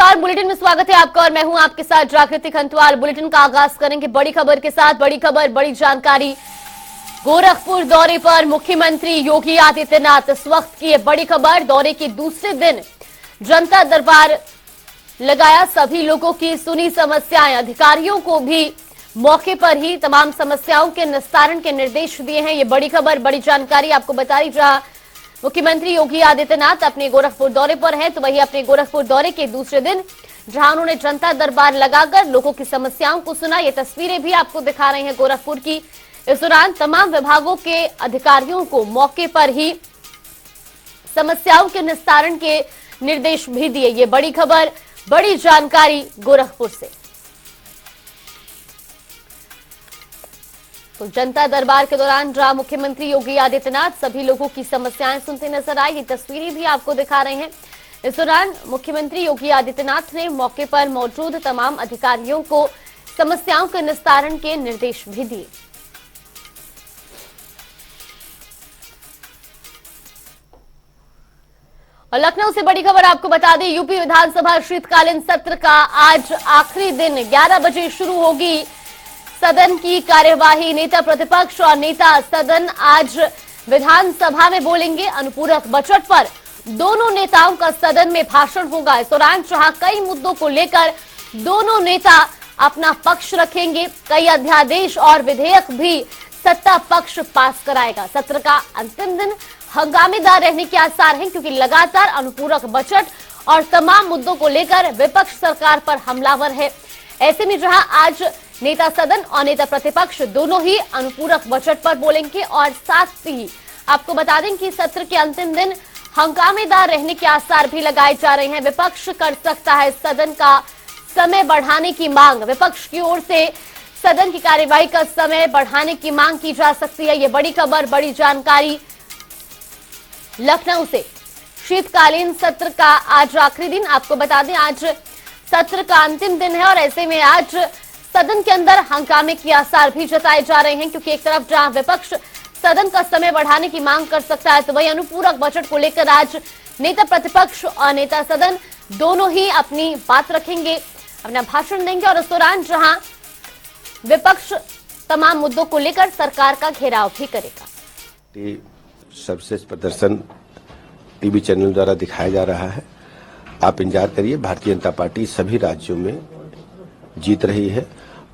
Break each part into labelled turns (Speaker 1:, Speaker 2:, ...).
Speaker 1: नमस्कार, बुलेटिन में स्वागत है आपका और मैं हूं आपके साथ जागृति खंतवाल। बुलेटिन का आगाज करेंगे बड़ी खबर के साथ। बड़ी खबर, बड़ी जानकारी। गोरखपुर दौरे पर मुख्यमंत्री योगी आदित्यनाथ इस वक्त की बड़ी खबर। दौरे के दूसरे दिन जनता दरबार लगाया, सभी लोगों की सुनी समस्याएं, अधिकारियों को भी मौके पर ही तमाम समस्याओं के निस्तारण के निर्देश दिए हैं। ये बड़ी खबर, बड़ी जानकारी आपको बता रही। जहां मुख्यमंत्री योगी आदित्यनाथ अपने गोरखपुर दौरे पर हैं, तो वही अपने गोरखपुर दौरे के दूसरे दिन जहां उन्होंने जनता दरबार लगाकर लोगों की समस्याओं को सुना। ये तस्वीरें भी आपको दिखा रहे हैं गोरखपुर की। इस दौरान तमाम विभागों के अधिकारियों को मौके पर ही समस्याओं के निस्तारण के निर्देश भी दिए। ये बड़ी खबर, बड़ी जानकारी गोरखपुर से। तो जनता दरबार के दौरान जहां मुख्यमंत्री योगी आदित्यनाथ सभी लोगों की समस्याएं सुनते नजर आए, ये तस्वीरें भी आपको दिखा रहे हैं। इस दौरान मुख्यमंत्री योगी आदित्यनाथ ने मौके पर मौजूद तमाम अधिकारियों को समस्याओं के निस्तारण के निर्देश भी दिए। और लखनऊ से बड़ी खबर आपको बता दें, यूपी विधानसभा शीतकालीन सत्र का आज आखिरी दिन 11 बजे शुरू होगी सदन की कार्यवाही। नेता प्रतिपक्ष और नेता सदन आज विधानसभा में बोलेंगे। अनुपूरक बजट पर दोनों नेताओं का सदन में भाषण होगा। इस दौरान जहां कई मुद्दों को लेकर दोनों नेता अपना पक्ष रखेंगे, कई अध्यादेश और विधेयक भी सत्ता पक्ष पास कराएगा। सत्र का अंतिम दिन हंगामेदार रहने के आसार हैं, क्योंकि लगातार अनुपूरक बजट और तमाम मुद्दों को लेकर विपक्ष सरकार पर हमलावर है। ऐसे में जहां आज नेता सदन और नेता प्रतिपक्ष दोनों ही अनुपूरक बजट पर बोलेंगे और साथ ही आपको बता दें कि सत्र के अंतिम दिन हंगामेदार रहने के आसार भी लगाए जा रहे हैं। विपक्ष कर सकता है सदन का समय बढ़ाने की मांग। विपक्ष की ओर से सदन की कार्यवाही का समय बढ़ाने की मांग की जा सकती है। ये बड़ी खबर, बड़ी जानकारी लखनऊ से। शीतकालीन सत्र का आज आखिरी दिन, आपको बता दें आज सत्र का अंतिम दिन है और ऐसे में आज सदन के अंदर हंगामे के आसार भी जताए जा रहे हैं, क्योंकि एक तरफ जहां विपक्ष सदन का समय बढ़ाने की मांग कर सकता है, तो वही अनुपूरक बजट को लेकर आज नेता प्रतिपक्ष और नेता सदन दोनों ही अपनी बात रखेंगे, अपना भाषण देंगे। और इस दौरान जहां विपक्ष तमाम मुद्दों को लेकर सरकार का घेराव भी करेगा।
Speaker 2: सर्वश्रेष्ठ प्रदर्शन टीवी चैनल द्वारा दिखाया जा रहा है। आप इंतजार करिए। भारतीय जनता पार्टी सभी राज्यों में जीत रही है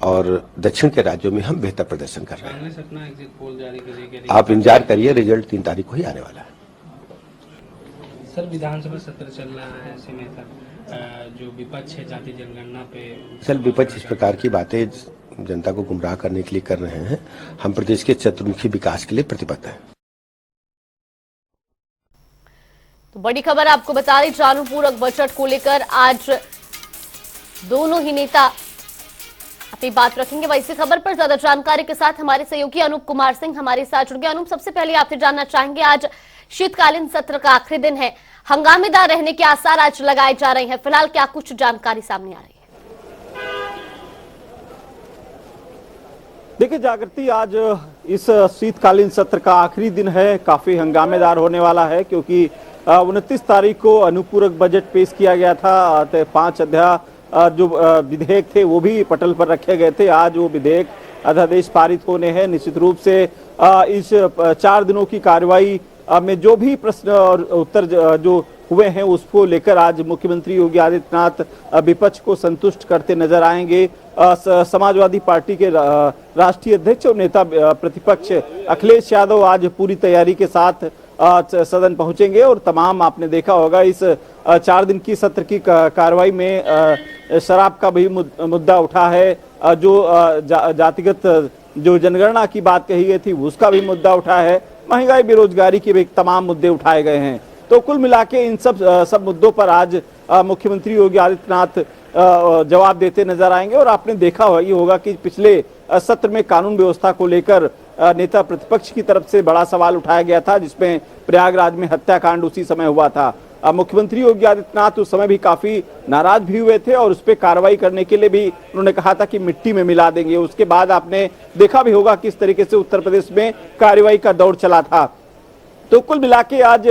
Speaker 2: और दक्षिण के राज्यों में हम बेहतर प्रदर्शन कर रहे हैं। आप इंतजार करिए, रिजल्ट 3 तारीख को ही आने वाला है।
Speaker 3: सर, विधानसभा सत्र चल रहा है, ऐसे में जो विपक्ष है जाति जनगणना पे,
Speaker 2: सर विपक्ष इस प्रकार की बातें जनता को गुमराह करने के लिए कर रहे हैं। हम प्रदेश के चतुर्मुखी विकास के लिए प्रतिबद्ध हैं।
Speaker 1: तो बड़ी खबर आपको बता रही, अनुपूरक बजट को लेकर आज दोनों ही नेता अपनी बात रखेंगे। वैसी खबर पर ज्यादा जानकारी के साथ हमारे सहयोगी अनूप कुमार सिंह हमारे साथ जुड़ गए। अनूप, सबसे पहले आपसे जानना चाहेंगे, आज शीतकालीन सत्र का आखिरी दिन है, हंगामेदार रहने के आसार आज लगाए जा रहे हैं। फिलहाल क्या कुछ जानकारी सामने आ रही है?
Speaker 4: देखिए जागृति, आज इस शीतकालीन सत्र का आखिरी दिन है, काफी हंगामेदार होने वाला है, क्योंकि 29 तारीख को अनुपूरक बजट पेश किया गया था। 5 अध्याय जो विधेयक थे वो भी पटल पर रखे गए थे। आज वो विधेयक अध्यादेश पारित होने हैं। निश्चित रूप से इस 4 दिनों की कार्यवाही में जो भी प्रश्न और उत्तर जो हुए हैं उसको लेकर आज मुख्यमंत्री योगी आदित्यनाथ विपक्ष को संतुष्ट करते नजर आएंगे। समाजवादी पार्टी के राष्ट्रीय अध्यक्ष और नेता प्रतिपक्ष अखिलेश यादव आज पूरी तैयारी के साथ सदन पहुंचेंगे और तमाम, आपने देखा होगा इस 4 दिन की सत्र की कार्रवाई में शराब का भी मुद्दा उठा है, जो जातिगत जो जनगणना की बात कही गई थी उसका भी मुद्दा उठा है, महंगाई बेरोजगारी के भी तमाम मुद्दे उठाए गए हैं। तो कुल मिला के इन सब मुद्दों पर आज मुख्यमंत्री योगी आदित्यनाथ जवाब देते नजर आएंगे। और आपने देखा होगा कि पिछले सत्र में कानून व्यवस्था को लेकर नेता प्रतिपक्ष की तरफ से बड़ा सवाल उठाया गया था, जिसमें प्रयागराज में हत्याकांड उसी समय हुआ था। मुख्यमंत्री योगी आदित्यनाथ उस समय भी काफी नाराज भी हुए थे और उस पर कार्रवाई करने के लिए भी उन्होंने कहा था कि मिट्टी में मिला देंगे। उसके बाद आपने देखा भी होगा किस तरीके से उत्तर प्रदेश में कार्रवाई का दौर चला था। तो कुल मिला के आज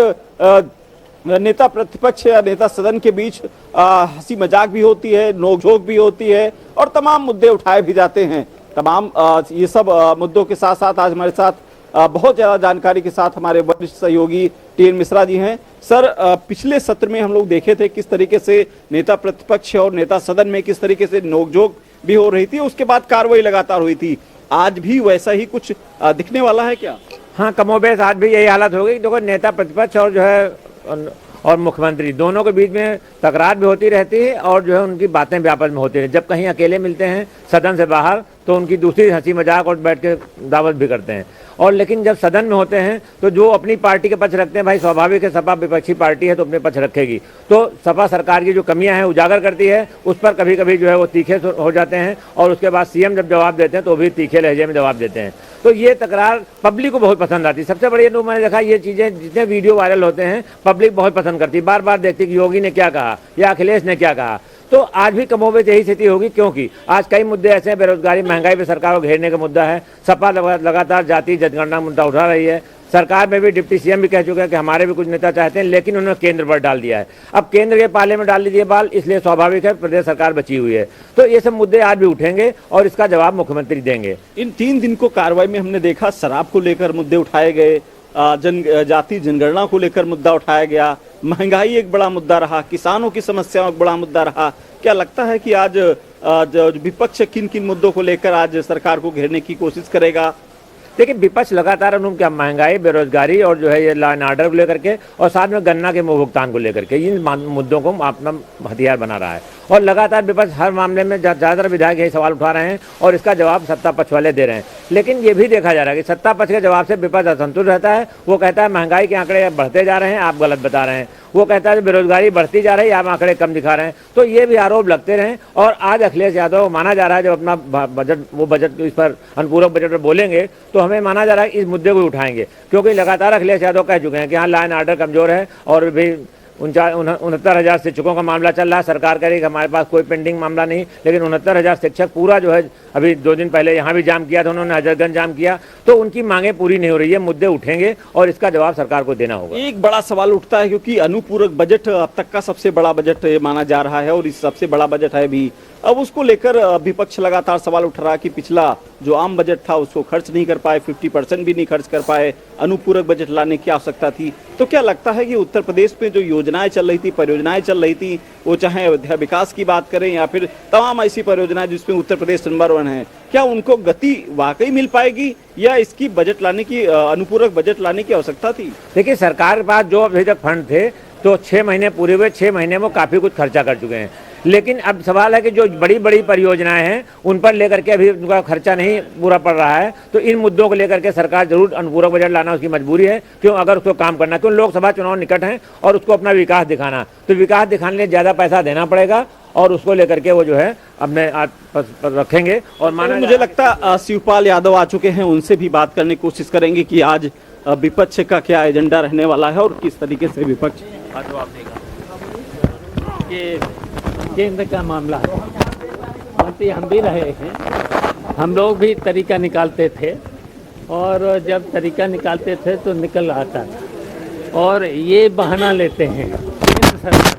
Speaker 4: नेता प्रतिपक्ष या नेता सदन के बीच हंसी मजाक भी होती है, नोकझोंक भी होती है और तमाम मुद्दे उठाए भी जाते हैं। तमाम ये सब मुद्दों के साथ साथ आज हमारे साथ बहुत ज्यादा जानकारी के साथ हमारे वरिष्ठ सहयोगी टी.एन. मिश्रा जी हैं। सर, पिछले सत्र में हम लोग देखे थे किस तरीके से नेता प्रतिपक्ष और नेता सदन में किस तरीके से नोकझोंक भी हो रही थी, उसके बाद कार्रवाई लगातार हुई थी। आज भी वैसा ही कुछ दिखने वाला है क्या?
Speaker 5: हाँ, कमोबेश आज भी यही हालत होगी। देखो, नेता प्रतिपक्ष और जो है और मुख्यमंत्री दोनों के बीच में तकरार भी होती रहती है और जो है उनकी बातें भी आपस में होती रहती है। जब कहीं अकेले मिलते हैं सदन से बाहर तो उनकी दूसरी हंसी मजाक और बैठ के दावत भी करते हैं। और लेकिन जब सदन में होते हैं तो जो अपनी पार्टी के पक्ष रखते हैं, भाई स्वाभाविक है, सपा विपक्षी पार्टी है तो अपने पक्ष रखेगी। तो सपा सरकार की जो कमियां हैं उजागर करती है, उस पर कभी कभी जो है वो तीखे हो जाते हैं और उसके बाद सीएम जब जवाब देते हैं तो भी तीखे लहजे में जवाब देते हैं। तो ये तकरार पब्लिक को बहुत पसंद आती है। सबसे बड़ी तो मैंने देखा ये चीजें, जितने वीडियो वायरल होते हैं पब्लिक बहुत पसंद करती है, बार बार देखती है कि योगी ने क्या कहा या अखिलेश ने क्या कहा। तो आज भी कमोबेश यही स्थिति होगी, क्योंकि आज कई मुद्दे ऐसे हैं, बेरोजगारी, महंगाई पे सरकार को घेरने का मुद्दा है। सपा लगातार जाति जनगणना मुद्दा उठा रही है। सरकार में भी डिप्टी सीएम भी कह चुके हैं कि हमारे भी कुछ नेता चाहते हैं, लेकिन उन्होंने केंद्र पर डाल दिया है। अब केंद्र के पाले में डाल दीजिए बाल, इसलिए स्वाभाविक है प्रदेश सरकार बची हुई है। तो ये सब मुद्दे आज भी उठेंगे और इसका जवाब मुख्यमंत्री देंगे।
Speaker 4: इन 3 दिन को कार्रवाई में हमने देखा शराब को लेकर मुद्दे उठाए गए, जाति जनगणना को लेकर मुद्दा उठाया गया, महंगाई एक बड़ा मुद्दा रहा, किसानों की समस्याओं एक बड़ा मुद्दा रहा। क्या लगता है कि आज विपक्ष किन किन मुद्दों को लेकर आज सरकार को घेरने की कोशिश करेगा?
Speaker 5: देखिए, विपक्ष लगातार उन्होंने क्या महंगाई, बेरोजगारी और जो है ये लॉ एंड ऑर्डर को लेकर के और साथ में गन्ना के मुँह भुगतान को लेकर के इन मुद्दों को अपना हथियार बना रहा है। और लगातार विपक्ष हर मामले में ज़्यादातर विधायक यही सवाल उठा रहे हैं और इसका जवाब सत्ता पक्ष वाले दे रहे हैं। लेकिन ये भी देखा जा रहा है कि सत्ता पक्ष के जवाब से विपक्ष असंतुष्ट रहता है। वो कहता है महंगाई के आंकड़े बढ़ते जा रहे हैं, आप गलत बता रहे हैं। वो कहता है बेरोजगारी बढ़ती जा रही है, आप आंकड़े कम दिखा रहे हैं। तो ये भी आरोप लगते रहे और आज अखिलेश यादव माना जा रहा है, जब अपना बजट इस पर अनुपूरक बजट पर बोलेंगे तो हमें माना जा रहा है इस मुद्दे को उठाएंगे, क्योंकि लगातार अखिलेश यादव कह चुके हैं कि हाँ, लॉ एंड ऑर्डर कमजोर है और भी 69,000 शिक्षकों का मामला चल रहा है। सरकार कह रही है कि हमारे पास कोई पेंडिंग मामला नहीं, लेकिन 69,000 शिक्षक पूरा जो है अभी 2 दिन पहले यहाँ भी जाम किया था उन्होंने, हजरतगंज जाम किया। तो उनकी मांगे पूरी नहीं हो रही है, मुद्दे उठेंगे और इसका जवाब सरकार को देना होगा।
Speaker 4: एक बड़ा सवाल उठता है क्योंकि अनुपूरक बजट अब तक का सबसे बड़ा बजट माना जा रहा है और इस सबसे बड़ा बजट है भी। अब उसको लेकर विपक्ष लगातार सवाल उठ रहा है कि पिछला जो आम बजट था उसको खर्च नहीं कर पाए, 50% भी नहीं खर्च कर पाए, अनुपूरक बजट लाने की आवश्यकता थी। तो क्या लगता है कि उत्तर प्रदेश में जो योजनाएं चल रही थी, परियोजनाएं चल रही थी, वो चाहे अयोध्या विकास की बात करें या फिर तमाम ऐसी परियोजनाएं जिसमें उत्तर प्रदेश नंबर 1 है, क्या उनको गति वाकई मिल पाएगी या इसकी बजट लाने की, अनुपूरक बजट लाने की आवश्यकता थी?
Speaker 5: देखिए, सरकार के पास जो अभी तक फंड थे तो 6 महीने पूरे हुए, 6 महीने में काफी कुछ खर्चा कर चुके हैं। लेकिन अब सवाल है कि जो बड़ी बड़ी परियोजनाएं हैं उन पर लेकर के अभी उनका खर्चा नहीं पूरा पड़ रहा है। तो इन मुद्दों को लेकर के सरकार जरूर अनुपूरक बजट लाना उसकी मजबूरी है, क्यों अगर उसको काम करना, क्यों लोकसभा चुनाव निकट हैं और उसको अपना विकास दिखाना, तो विकास दिखाने के लिए ज्यादा पैसा देना पड़ेगा और उसको लेकर के वो जो है अपने रखेंगे। और
Speaker 4: मुझे लगता शिवपाल यादव आ चुके हैं, उनसे भी बात करने की कोशिश करेंगे कि आज विपक्ष का क्या एजेंडा रहने वाला है और किस तरीके से विपक्ष जवाब देगा।
Speaker 6: केंद्र का मामला है, मंत्री हम भी रहे हैं, हम लोग भी तरीका निकालते थे और जब तरीका निकालते थे तो निकल आता था और ये बहाना लेते हैं केंद्र सरकार,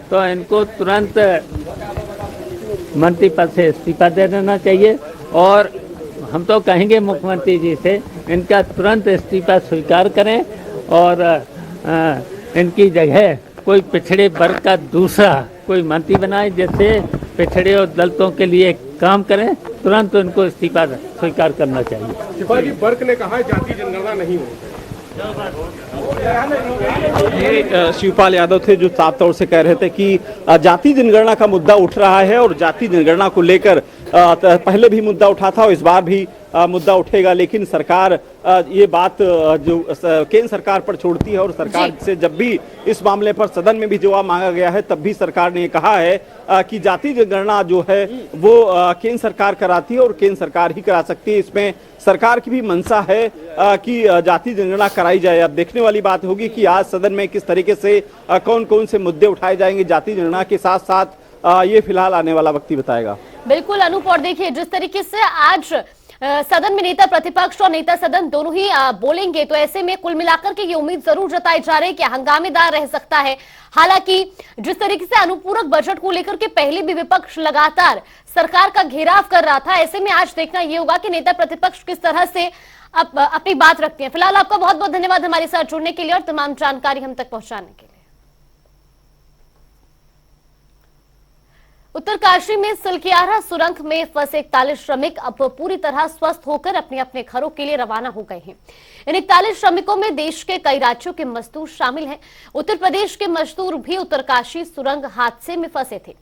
Speaker 6: तो इनको तुरंत मंत्री पद से इस्तीफा दे देना चाहिए। और हम तो कहेंगे मुख्यमंत्री जी से इनका तुरंत इस्तीफा स्वीकार करें और इनकी जगह कोई पिछड़े वर्ग का दूसरा कोई मंत्री बनाए, जैसे पिछड़े और दलितों के लिए काम करें। तुरंत उनको इस्तीफा स्वीकार करना चाहिए।
Speaker 7: शिवाजी बर्क ने कहा है जाति जनगणना नहीं होगी।
Speaker 4: ये शिवपाल यादव थे जो साफ तौर से कह रहे थे कि जाति जनगणना का मुद्दा उठ रहा है और जाति जनगणना को लेकर पहले भी मुद्दा उठा था और इस बार भी मुद्दा उठेगा, लेकिन सरकार ये बात जो केंद्र सरकार पर छोड़ती है और सरकार से जब भी इस मामले पर सदन में भी जवाब मांगा गया है तब भी सरकार ने कहा है कि जाति जनगणना जो है वो केंद्र सरकार कराती है और केंद्र सरकार ही करा सकती है। इसमें सरकार की भी मंशा है कि जाति जनगणना कराई जाए। अब देखने वाली बात होगी कि आज सदन में किस तरीके से कौन कौन से मुद्दे उठाए जाएंगे जाति जनगणना के साथ साथ, ये फिलहाल आने वाला वक्त ही बताएगा।
Speaker 1: बिल्कुल अनूप, और देखिए जिस तरीके से आज सदन में नेता प्रतिपक्ष और नेता सदन दोनों ही बोलेंगे, तो ऐसे में कुल मिलाकर के ये उम्मीद जरूर जताई जा रही है कि हंगामेदार रह सकता है। हालांकि जिस तरीके से अनुपूरक बजट को लेकर के पहले भी विपक्ष लगातार सरकार का घेराव कर रहा था, ऐसे में आज देखना यह होगा कि नेता प्रतिपक्ष किस तरह से अपनी बात रखते हैं। फिलहाल आपका बहुत बहुत धन्यवाद हमारे साथ जुड़ने के लिए और तमाम जानकारी हम तक पहुंचाने के लिए। उत्तरकाशी में सिलकियारा सुरंग में फंसे 41 श्रमिक अब पूरी तरह स्वस्थ होकर अपने अपने घरों के लिए रवाना हो गए हैं। इन 41 श्रमिकों में देश के कई राज्यों के मजदूर शामिल हैं। उत्तर प्रदेश के मजदूर भी उत्तरकाशी सुरंग हादसे में फंसे थे।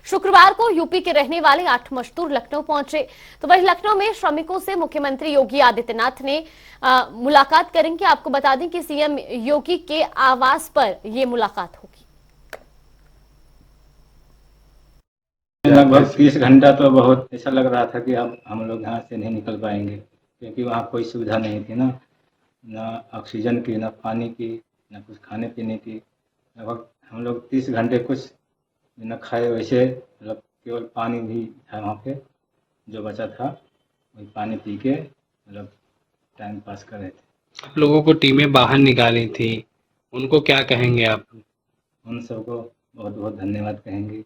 Speaker 1: शुक्रवार को यूपी के रहने वाले 8 मजदूर लखनऊ पहुंचे, तो वहीं लखनऊ में श्रमिकों से मुख्यमंत्री योगी आदित्यनाथ ने मुलाकात करेंगे। आपको बता दें कि सीएम योगी के आवास पर यह मुलाकात होगी।
Speaker 8: लगभग 30 घंटा तो बहुत ऐसा लग रहा था कि अब हम लोग यहाँ से नहीं निकल पाएंगे, क्योंकि वहाँ कोई सुविधा नहीं थी ना ऑक्सीजन की, ना पानी की, ना कुछ खाने पीने की। लगभग हम लोग 30 घंटे कुछ न खाए, वैसे मतलब केवल पानी भी था वहाँ पे, जो बचा था वही पानी पी के मतलब टाइम पास कर रहे थे।
Speaker 3: आप लोगों को टीमें बाहर निकाली थी, उनको क्या कहेंगे आप?
Speaker 8: उन सबको बहुत बहुत धन्यवाद कहेंगे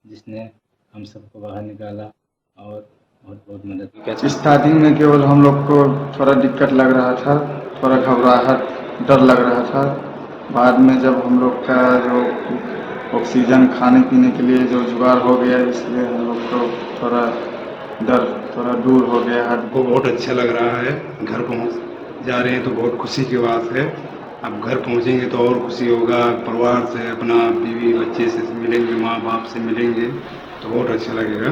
Speaker 8: जिसने हम सबको बाहर निकाला और बहुत बहुत मदद की।
Speaker 9: स्टार्टिंग में केवल हम लोग को थोड़ा दिक्कत लग रहा था, थोड़ा घबराहट, डर लग रहा था। बाद में जब हम लोग का जो ऑक्सीजन खाने पीने के लिए जो जुगाड़ हो गया, इसलिए हम लोग को थोड़ा डर थोड़ा दूर हो गया।
Speaker 10: हमको बहुत अच्छा लग रहा है, घर पहुंच जा रहे हैं तो बहुत खुशी की बात है। अब घर पहुंचेंगे तो और खुशी होगा, परिवार से, अपना बीवी बच्चे से मिलेंगे, माँ बाप से मिलेंगे तो बहुत अच्छा लगेगा।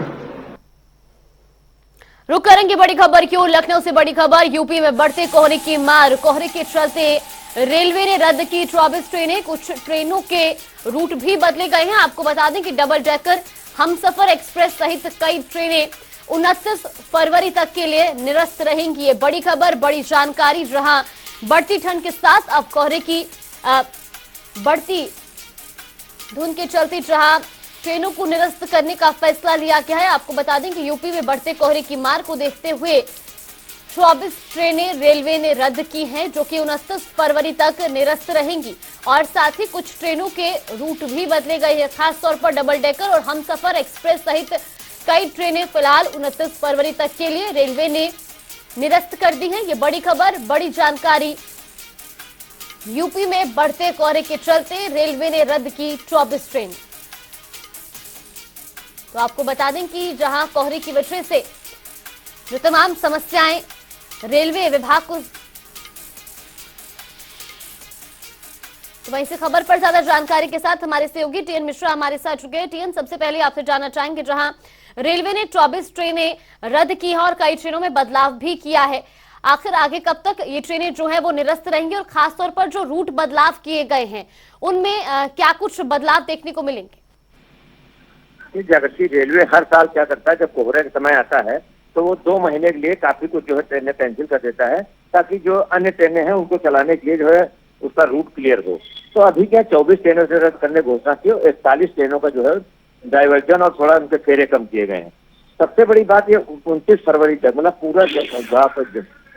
Speaker 1: रुक करेंगे बड़ी खबर की ओर। लखनऊ से बड़ी खबर, यूपी में बढ़ते कोहरे की मार। कोहरे के चलते रेलवे ने रद्द की 24 ट्रेनें, कुछ ट्रेनों के रूट भी बदले गए हैं। आपको बता दें कि डबल डेकर, हमसफर एक्सप्रेस सहित कई ट्रेनें 29 फरवरी तक के लिए निरस्त रहेंगी। ये बड़ी खबर, बड़ी जानकारी, जहां बढ़ती ठंड के साथ अब कोहरे की बढ़ती धुंध के चलते जहां ट्रेनों को निरस्त करने का फैसला लिया गया है। आपको बता दें कि यूपी में बढ़ते कोहरे की मार को देखते हुए 24 ट्रेनें रेलवे ने रद्द की हैं, जो कि 29 फरवरी तक निरस्त रहेंगी और साथ ही कुछ ट्रेनों के रूट भी बदले गए हैं। खासतौर पर डबल डेकर और हमसफर एक्सप्रेस सहित कई ट्रेनें फिलहाल 29 फरवरी तक के लिए रेलवे ने निरस्त कर दी है। ये बड़ी खबर, बड़ी जानकारी। यूपी में बढ़ते कोहरे के चलते रेलवे ने रद्द की 24 ट्रेन। तो आपको बता दें कि जहां कोहरे की वजह से जो तमाम समस्याएं रेलवे विभाग को, तो वहीं से खबर पर ज्यादा जानकारी के साथ हमारे सहयोगी टीएन मिश्रा हमारे साथ जुड़ गए। टीएन, सबसे पहले आपसे जानना चाहेंगे, जहां रेलवे ने 24 ट्रेनें रद्द की है और कई ट्रेनों में बदलाव भी किया है, आखिर आगे कब तक ये ट्रेनें जो है वो निरस्त रहेंगी और खासतौर पर जो रूट बदलाव किए गए हैं उनमें क्या कुछ बदलाव देखने को मिलेंगे?
Speaker 11: जागृति रेलवे हर साल क्या करता है, जब कोहरे का समय आता है तो वो 2 महीने के लिए काफी कुछ जो है ट्रेनें कैंसिल कर देता है, ताकि जो अन्य ट्रेनें हैं उनको चलाने के लिए जो है उसका रूट क्लियर हो। तो अभी क्या 24 ट्रेनों से रद्द करने घोषणा की और 41 ट्रेनों का जो है डाइवर्जन और थोड़ा उनके फेरे कम किए गए हैं। सबसे बड़ी बात ये 29 फरवरी तक, मतलब पूरा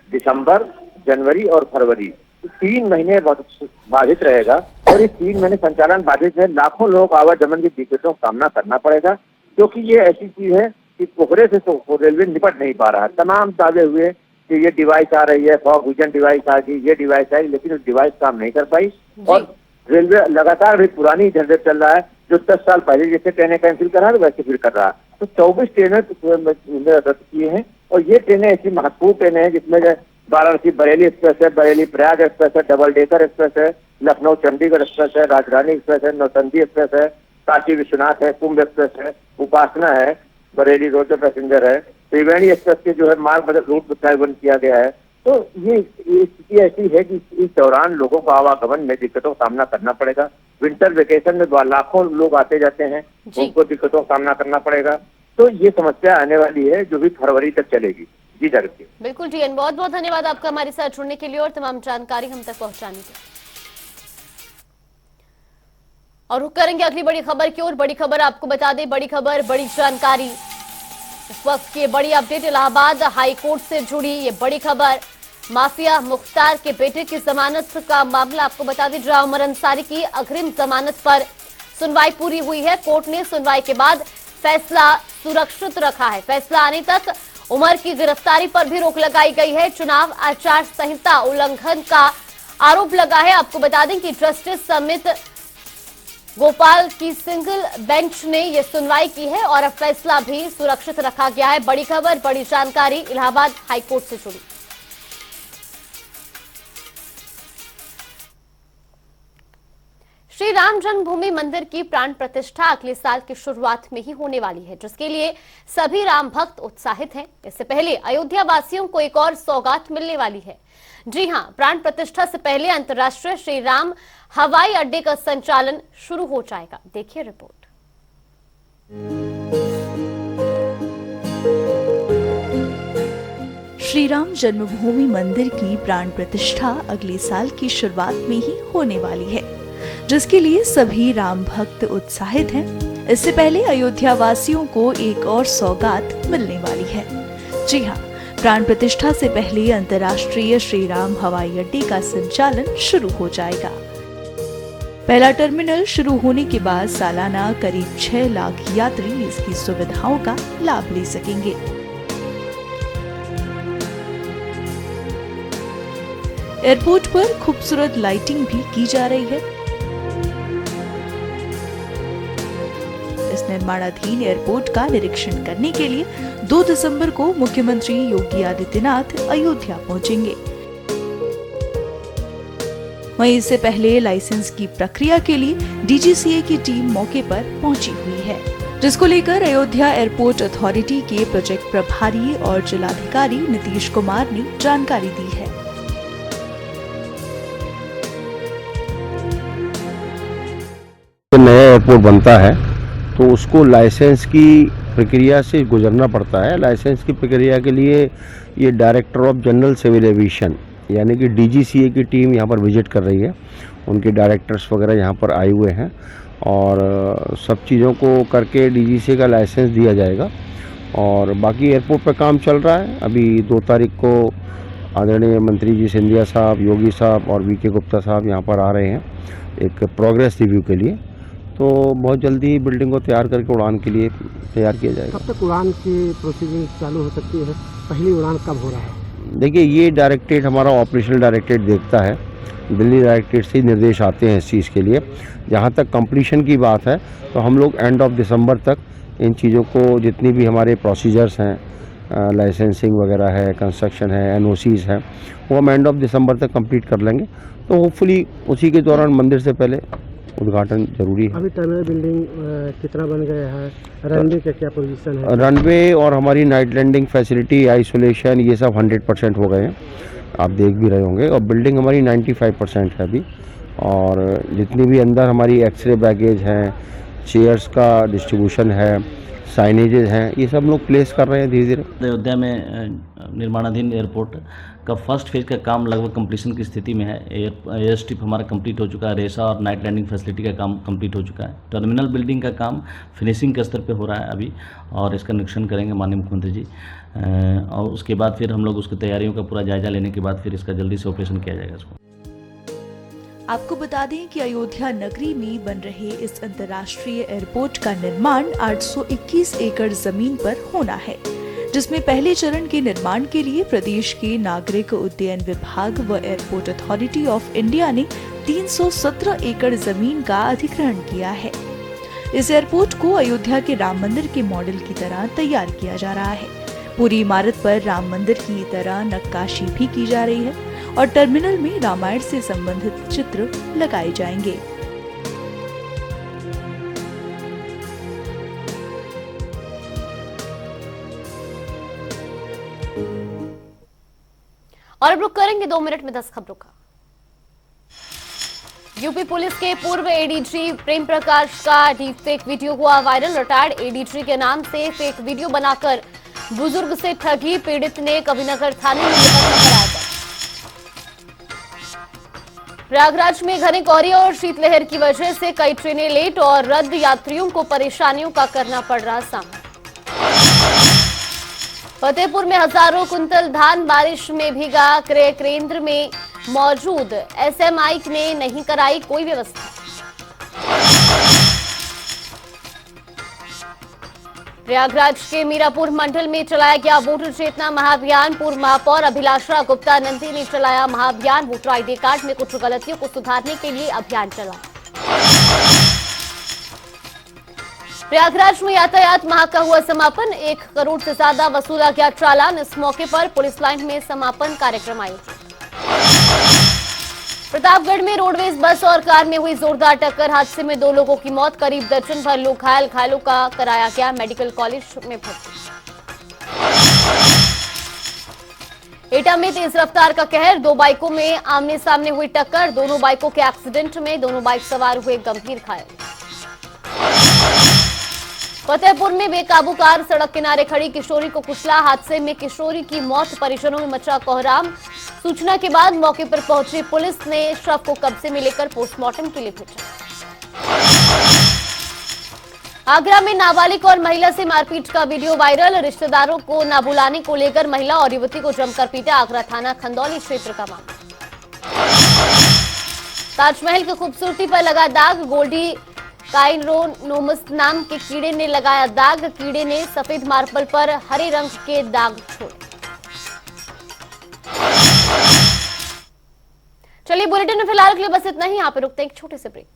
Speaker 11: दिसंबर, जनवरी और फरवरी 3 महीने बाधित रहेगा और इस 3 महीने संचालन बाधित है। लाखों लोगों को आवागमन की दिक्कतों का सामना करना पड़ेगा, क्योंकि ये ऐसी चीज है कि कोहरे से तो रेलवे निपट नहीं पा रहा है। तमाम दावे हुए कि ये डिवाइस आ रही है, फॉग विजन डिवाइस आ गई, ये डिवाइस आई, लेकिन उस डिवाइस काम नहीं कर पाई और रेलवे लगातार भी पुरानी झंझट चल रहा है, जो 10 साल पहले जैसे ट्रेनें कैंसिल कर रहा है वैसे फिर कर रहा है। तो 24 ट्रेनें रद्द किए हैं और ये ट्रेनें ऐसी महत्वपूर्ण ट्रेनें हैं जिसमें वाराणसी बरेली एक्सप्रेस है, बरेली प्रयाग एक्सप्रेस है, डबल डेकर एक्सप्रेस है, लखनऊ चंडीगढ़ एक्सप्रेस है, राजधानी एक्सप्रेस है, नौतंदी एक्सप्रेस है, काशी विश्वनाथ है, कुंभ एक्सप्रेस है, उपासना है, बरेली रोड पैसेंजर है, त्रिवेणी एक्सप्रेस के जो है मार्ग बदल रूट बंद किया गया है। तो ये स्थिति ऐसी है कि इस दौरान लोगों को आवागमन में दिक्कतों का सामना करना पड़ेगा। विंटर वेकेशन में लाखों लोग आते जाते हैं, उनको दिक्कतों का सामना करना पड़ेगा। तो ये समस्या आने वाली है जो भी फरवरी तक चलेगी। जी जागृति।
Speaker 1: बिल्कुल टीएन, बहुत बहुत धन्यवाद आपका हमारे साथ जुड़ने के लिए और तमाम जानकारी हम तक पहुंचाने के लिए। और रुक करेंगे अगली बड़ी खबर की ओर। बड़ी खबर आपको बता दें, बड़ी खबर, बड़ी जानकारी। इस वक्त की बड़ी अपडेट इलाहाबाद हाई कोर्ट से जुड़ी ये बड़ी खबर। माफिया मुख्तार के बेटे की जमानत का मामला आपको बता दें। उमर अंसारी की अग्रिम जमानत पर सुनवाई पूरी हुई है। कोर्ट ने सुनवाई के बाद फैसला सुरक्षित रखा है। फैसला आने तक उमर की गिरफ्तारी पर भी रोक लगाई गई है। चुनाव आचार संहिता उल्लंघन का आरोप लगा है। आपको बता दें कि जस्टिस समित गोपाल की सिंगल बेंच ने यह सुनवाई की है और अब फैसला भी सुरक्षित रखा गया है। बड़ी खबर, बड़ी जानकारी इलाहाबाद हाईकोर्ट से जुड़ी। श्री राम जन्मभूमि मंदिर की प्राण प्रतिष्ठा अगले साल की शुरुआत में ही होने वाली है, जिसके लिए सभी राम भक्त उत्साहित हैं। इससे पहले अयोध्या वासियों को एक और सौगात मिलने वाली है। जी हां, प्राण प्रतिष्ठा से पहले अंतर्राष्ट्रीय श्री राम हवाई अड्डे का संचालन शुरू हो जाएगा। देखिए रिपोर्ट।
Speaker 12: श्री राम जन्मभूमि मंदिर की प्राण प्रतिष्ठा अगले साल की शुरुआत में ही होने वाली है, जिसके लिए सभी राम भक्त उत्साहित हैं। इससे पहले अयोध्या वासियों को एक और सौगात मिलने वाली है। जी हां, प्राण प्रतिष्ठा से पहले अंतर्राष्ट्रीय श्री राम हवाई अड्डे का संचालन शुरू हो जाएगा। पहला टर्मिनल शुरू होने के बाद सालाना करीब 6 लाख यात्री इसकी सुविधाओं का लाभ ले सकेंगे। एयरपोर्ट पर खूबसूरत लाइटिंग भी की जा रही है। इस निर्माणाधीन एयरपोर्ट का निरीक्षण करने के लिए 2 दिसंबर को मुख्यमंत्री योगी आदित्यनाथ अयोध्या पहुंचेंगे। वहीं इससे पहले लाइसेंस की प्रक्रिया के लिए डीजीसीए की टीम मौके पर पहुंची हुई है, जिसको लेकर अयोध्या एयरपोर्ट अथॉरिटी के प्रोजेक्ट प्रभारी और जिलाधिकारी नीतीश कुमार ने जानकारी दी है।
Speaker 2: नया एयरपोर्ट बनता है तो उसको लाइसेंस की प्रक्रिया से गुजरना पड़ता है। लाइसेंस की प्रक्रिया के लिए ये director of general civil aviation यानी कि डीजीसीए की टीम यहाँ पर विजिट कर रही है। उनके डायरेक्टर्स वगैरह यहाँ पर आए हुए हैं और सब चीज़ों को करके डीजीसीए का लाइसेंस दिया जाएगा। और बाकी एयरपोर्ट पर काम चल रहा है। अभी 2 तारीख को आदरणीय मंत्री जी सिंधिया साहब, योगी साहब और वीके गुप्ता साहब यहाँ पर आ रहे हैं एक प्रोग्रेस रिव्यू के लिए। तो बहुत जल्दी बिल्डिंग को तैयार करके उड़ान के लिए तैयार किया जाएगा।
Speaker 13: कब तक उड़ान की प्रोसीजिंग चालू हो सकती है? पहली उड़ान कब हो रहा है?
Speaker 2: देखिए, ये डायरेक्टरेट हमारा ऑपरेशनल डायरेक्टरेट देखता है। दिल्ली डायरेक्टरेट से निर्देश आते हैं इस चीज़ के लिए। जहाँ तक कंप्लीशन की बात है तो हम लोग एंड ऑफ दिसंबर तक इन चीज़ों को, जितनी भी हमारे प्रोसीजर्स हैं, लाइसेंसिंग वगैरह है, कंस्ट्रक्शन है, एनओसीज है, वो हम एंड ऑफ दिसंबर तक कंप्लीट कर लेंगे। तो होपफुली उसी के दौरान मंदिर से पहले उद्घाटन जरूरी है।
Speaker 13: अभी टर्मिनल बिल्डिंग कितना बन गया है? रनवे का क्या पोजीशन है?
Speaker 2: रनवे और हमारी नाइट लैंडिंग फैसिलिटी, आइसोलेशन, ये सब 100% हो गए हैं। आप देख भी रहे होंगे। और बिल्डिंग हमारी 95% है अभी। और जितनी भी अंदर हमारी एक्सरे बैगेज हैं, चेयर्स का डिस्ट्रीब्यूशन है, साइनेजेस हैं, ये सब लोग प्लेस कर रहे हैं धीरे धीरे।
Speaker 14: अयोध्या में निर्माणाधीन एयरपोर्ट का फर्स्ट फेज का काम लगभग कंप्लीशन की स्थिति में है। एयर स्ट्रिप हमारा कंप्लीट हो चुका है, रेसा और नाइट लैंडिंग फैसिलिटी का काम कंप्लीट हो चुका है। टर्मिनल बिल्डिंग का काम फिनिशिंग के स्तर पे हो रहा है अभी, और इसका निरीक्षण करेंगे माननीय मुख्यमंत्री जी। और उसके बाद फिर हम लोग उसकी तैयारियों का पूरा जायजा लेने के बाद फिर इसका जल्दी से ऑपरेशन किया जाएगा। इसको
Speaker 12: आपको बता दें कि अयोध्या नगरी में बन रहे इस अंतर्राष्ट्रीय एयरपोर्ट का निर्माण 821 एकड़ जमीन पर होना है, जिसमें पहले चरण के निर्माण के लिए प्रदेश के नागरिक उड्डयन विभाग व एयरपोर्ट अथॉरिटी ऑफ इंडिया ने 317 एकड़ जमीन का अधिग्रहण किया है। इस एयरपोर्ट को अयोध्या के राम मंदिर के मॉडल की तरह तैयार किया जा रहा है। पूरी इमारत पर राम मंदिर की तरह नक्काशी भी की जा रही है और टर्मिनल में रामायण से संबंधित चित्र लगाए जाएंगे।
Speaker 1: और अब रुक करेंगे 2 मिनट में 10 खबरों का। यूपी पुलिस के पूर्व एडीजी प्रेम प्रकाश का डीप फेक वीडियो हुआ वायरल। रिटायर्ड एडीजी के नाम से फेक वीडियो बनाकर बुजुर्ग से ठगी, पीड़ित ने कविनगर थाने में मुकदमा कराया था। प्रयागराज में घने कोहरे और शीतलहर की वजह से कई ट्रेनें लेट और रद्द, यात्रियों को परेशानियों का करना पड़ रहा सामना। फतेहपुर में हजारों कुंतल धान बारिश में भीगा। क्रय केंद्र में मौजूद एसएमआई ने नहीं कराई कोई व्यवस्था। प्रयागराज के मीरापुर मंडल में चलाया गया वोटर चेतना महाअभियान। पूर्व महापौर अभिलाषा गुप्ता नंदी ने चलाया महाअभियान। वोटर आईडी कार्ड में कुछ गलतियों को सुधारने के लिए अभियान चला। प्रयागराज में यातायात माह का हुआ समापन। 1 करोड़ से ज्यादा वसूला गया चालान। इस मौके पर पुलिस लाइन में समापन कार्यक्रम आयोजित। प्रतापगढ़ में रोडवेज बस और कार में हुई जोरदार टक्कर। हादसे में 2 लोगों की मौत, करीब दर्जन भर लोग घायल। घायलों का कराया गया मेडिकल कॉलेज में भर्ती। एटा में तेज रफ्तार का कहर। 2 बाइकों में आमने सामने हुई टक्कर। दोनों बाइकों के एक्सीडेंट में दोनों बाइक सवार हुए गंभीर घायल। फतेहपुर में बेकाबू कार सड़क किनारे खड़ी किशोरी को कुचला। हादसे में किशोरी की मौत, परिजनों में मचा कोहराम। सूचना के बाद मौके पर पहुंची पुलिस ने शव को कब्जे में लेकर पोस्टमार्टम के लिए भेजा। आगरा में नाबालिग और महिला से मारपीट का वीडियो वायरल। रिश्तेदारों को न बुलाने को लेकर महिला और युवती को जमकर पीटा। आगरा थाना खंदौली क्षेत्र का मामला। ताजमहल की खूबसूरती पर लगा दाग। गोल्डी काइनरोनोमस नाम के कीड़े ने लगाया दाग। कीड़े ने सफेद मार्बल पर हरे रंग के दाग छोड़े। चलिए बुलेटिन में फिलहाल के लिए बस इतना ही। यहाँ पे रुकते हैं एक छोटे से ब्रेक।